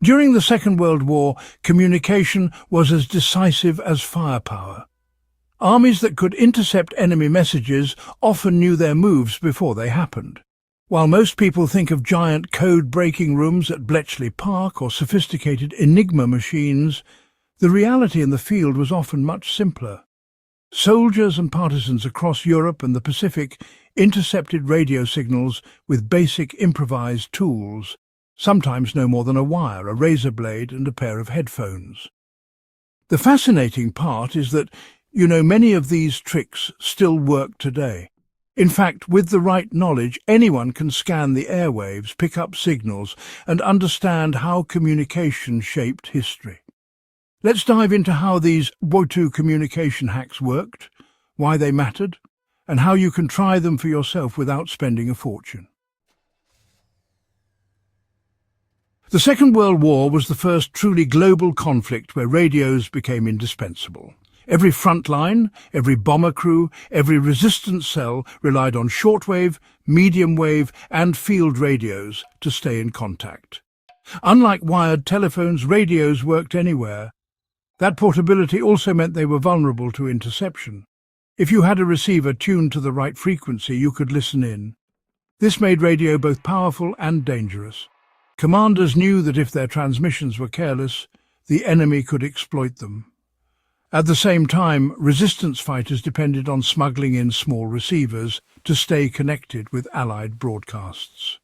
During the Second World War, communication was as decisive as firepower. Armies that could intercept enemy messages often knew their moves before they happened. While most people think of giant code-breaking rooms at Bletchley Park or sophisticated Enigma machines, the reality in the field was often much simpler. Soldiers and partisans across Europe and the Pacific intercepted radio signals with basic improvised tools, sometimes no more than a wire, a razor blade and a pair of headphones. The fascinating part is that, many of these tricks still work today. In fact, with the right knowledge, anyone can scan the airwaves, pick up signals, and understand how communication shaped history. Let's dive into how these WWII communication hacks worked, why they mattered, and how you can try them for yourself without spending a fortune. The Second World War was the first truly global conflict where radios became indispensable. Every front line, every bomber crew, every resistance cell relied on shortwave, medium wave and field radios to stay in contact. Unlike wired telephones, radios worked anywhere. That portability also meant they were vulnerable to interception. If you had a receiver tuned to the right frequency, you could listen in. This made radio both powerful and dangerous. Commanders knew that if their transmissions were careless, the enemy could exploit them. At the same time, resistance fighters depended on smuggling in small receivers to stay connected with Allied broadcasts.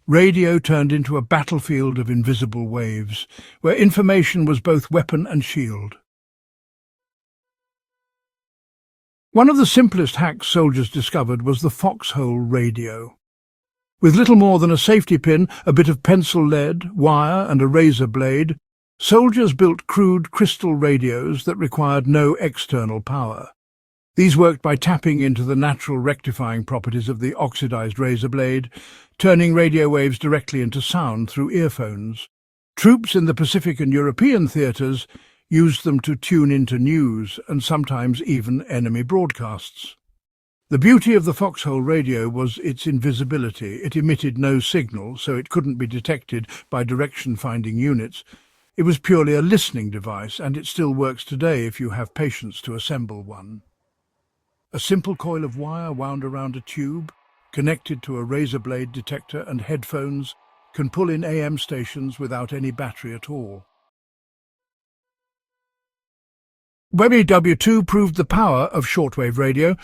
Radio turned into a battlefield of invisible waves, where information was both weapon and shield. One of the simplest hacks soldiers discovered was the foxhole radio. With little more than a safety pin, a bit of pencil lead, wire and a razor blade, soldiers built crude crystal radios that required no external power. These worked by tapping into the natural rectifying properties of the oxidized razor blade, turning radio waves directly into sound through earphones. Troops in the Pacific and European theatres used them to tune into news and sometimes even enemy broadcasts. The beauty of the foxhole radio was its invisibility. It emitted no signal, so it couldn't be detected by direction-finding units. It was purely a listening device, and it still works today if you have patience to assemble one. A simple coil of wire wound around a tube, connected to a razor blade detector and headphones, can pull in AM stations without any battery at all. WWII proved the power of shortwave radio.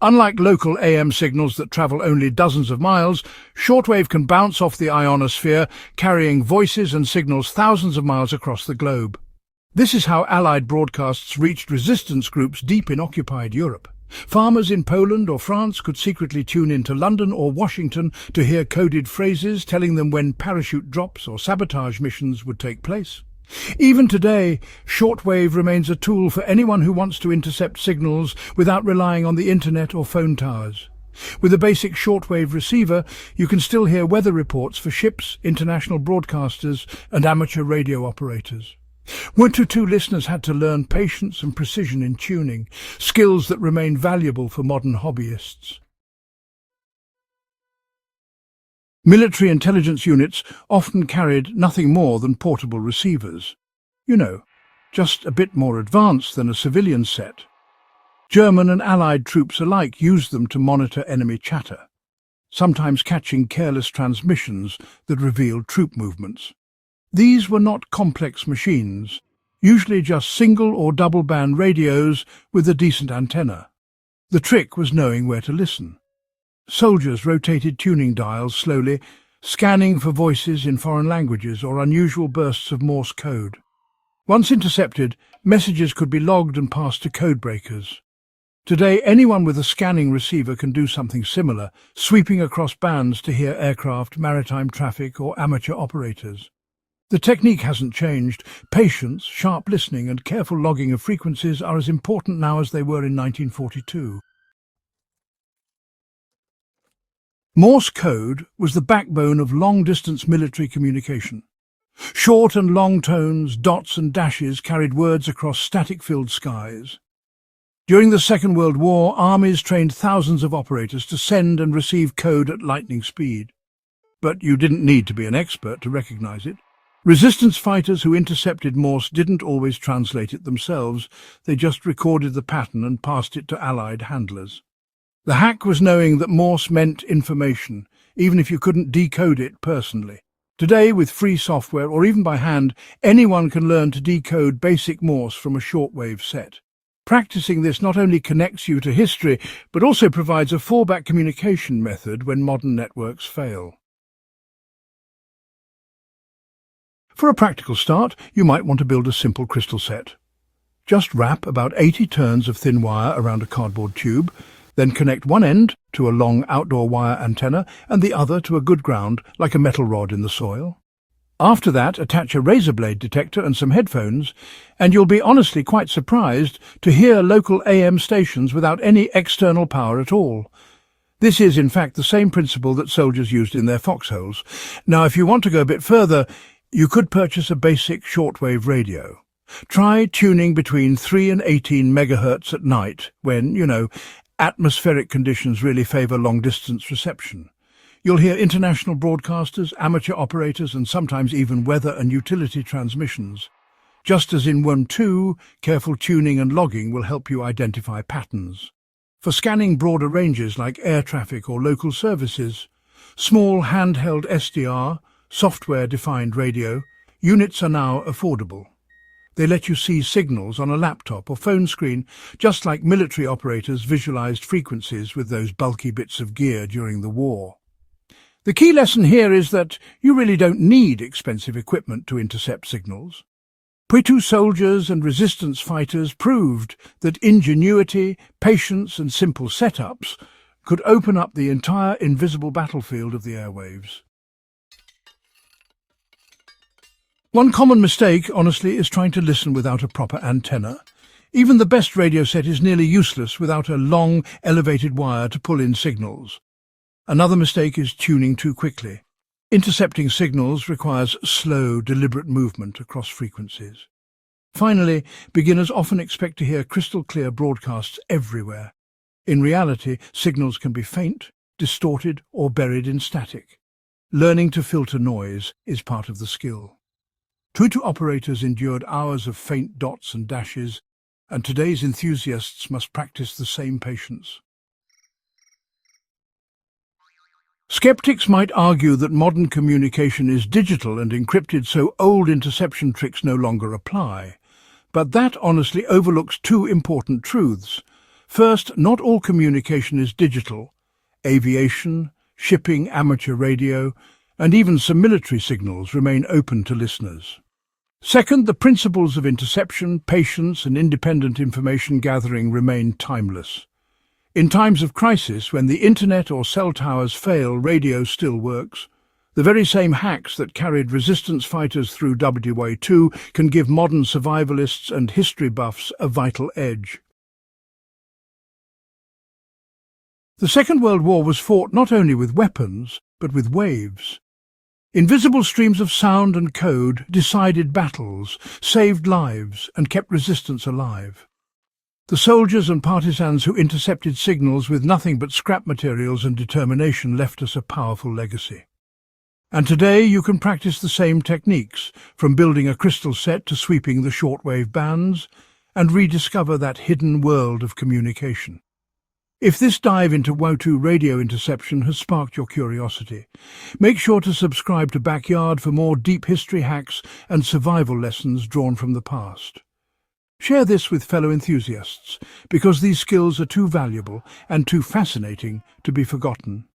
Unlike local AM signals that travel only dozens of miles, shortwave can bounce off the ionosphere, carrying voices and signals thousands of miles across the globe. This is how Allied broadcasts reached resistance groups deep in occupied Europe. Farmers in Poland or France could secretly tune into London or Washington to hear coded phrases telling them when parachute drops or sabotage missions would take place. Even today, shortwave remains a tool for anyone who wants to intercept signals without relying on the internet or phone towers. With a basic shortwave receiver, you can still hear weather reports for ships, international broadcasters and amateur radio operators. WWII listeners had to learn patience and precision in tuning, skills that remain valuable for modern hobbyists. Military intelligence units often carried nothing more than portable receivers. Just a bit more advanced than a civilian set. German and Allied troops alike used them to monitor enemy chatter, sometimes catching careless transmissions that revealed troop movements. These were not complex machines, usually just single or double-band radios with a decent antenna. The trick was knowing where to listen. Soldiers rotated tuning dials slowly, scanning for voices in foreign languages or unusual bursts of Morse code. Once intercepted, messages could be logged and passed to codebreakers. Today, anyone with a scanning receiver can do something similar, sweeping across bands to hear aircraft, maritime traffic or amateur operators. The technique hasn't changed. Patience, sharp listening and careful logging of frequencies are as important now as they were in 1942. Morse code was the backbone of long-distance military communication. Short and long tones, dots and dashes carried words across static-filled skies. During the Second World War, armies trained thousands of operators to send and receive code at lightning speed. But you didn't need to be an expert to recognize it. Resistance fighters who intercepted Morse didn't always translate it themselves, they just recorded the pattern and passed it to Allied handlers. The hack was knowing that Morse meant information, even if you couldn't decode it personally. Today, with free software or even by hand, anyone can learn to decode basic Morse from a shortwave set. Practicing this not only connects you to history, but also provides a fallback communication method when modern networks fail. For a practical start, you might want to build a simple crystal set. Just wrap about 80 turns of thin wire around a cardboard tube, then connect one end to a long outdoor wire antenna and the other to a good ground, like a metal rod in the soil. After that, attach a razor blade detector and some headphones, and you'll be honestly quite surprised to hear local AM stations without any external power at all. This is, in fact, the same principle that soldiers used in their foxholes. Now, if you want to go a bit further, you could purchase a basic shortwave radio. Try tuning between 3 and 18 megahertz at night when, atmospheric conditions really favour long-distance reception. You'll hear international broadcasters, amateur operators, and sometimes even weather and utility transmissions. Just as in WWII, careful tuning and logging will help you identify patterns. For scanning broader ranges like air traffic or local services, small handheld SDR, software-defined radio, units are now affordable. They let you see signals on a laptop or phone screen, just like military operators visualized frequencies with those bulky bits of gear during the war. The key lesson here is that you really don't need expensive equipment to intercept signals. WWII soldiers and resistance fighters proved that ingenuity, patience and simple setups could open up the entire invisible battlefield of the airwaves. One common mistake, honestly, is trying to listen without a proper antenna. Even the best radio set is nearly useless without a long, elevated wire to pull in signals. Another mistake is tuning too quickly. Intercepting signals requires slow, deliberate movement across frequencies. Finally, beginners often expect to hear crystal-clear broadcasts everywhere. In reality, signals can be faint, distorted, or buried in static. Learning to filter noise is part of the skill. WWII operators endured hours of faint dots and dashes, and today's enthusiasts must practice the same patience. Skeptics might argue that modern communication is digital and encrypted, so old interception tricks no longer apply. But that honestly overlooks two important truths. First, not all communication is digital. Aviation, shipping, amateur radio, and even some military signals remain open to listeners. Second, the principles of interception, patience, and independent information gathering remain timeless. In times of crisis, when the internet or cell towers fail, radio still works. The very same hacks that carried resistance fighters through WWII can give modern survivalists and history buffs a vital edge. The Second World War was fought not only with weapons, but with waves. Invisible streams of sound and code decided battles, saved lives, and kept resistance alive. The soldiers and partisans who intercepted signals with nothing but scrap materials and determination left us a powerful legacy. And today you can practice the same techniques, from building a crystal set to sweeping the shortwave bands, and rediscover that hidden world of communication. If this dive into WWII radio interception has sparked your curiosity, make sure to subscribe to Backyard for more deep history hacks and survival lessons drawn from the past. Share this with fellow enthusiasts, because these skills are too valuable and too fascinating to be forgotten.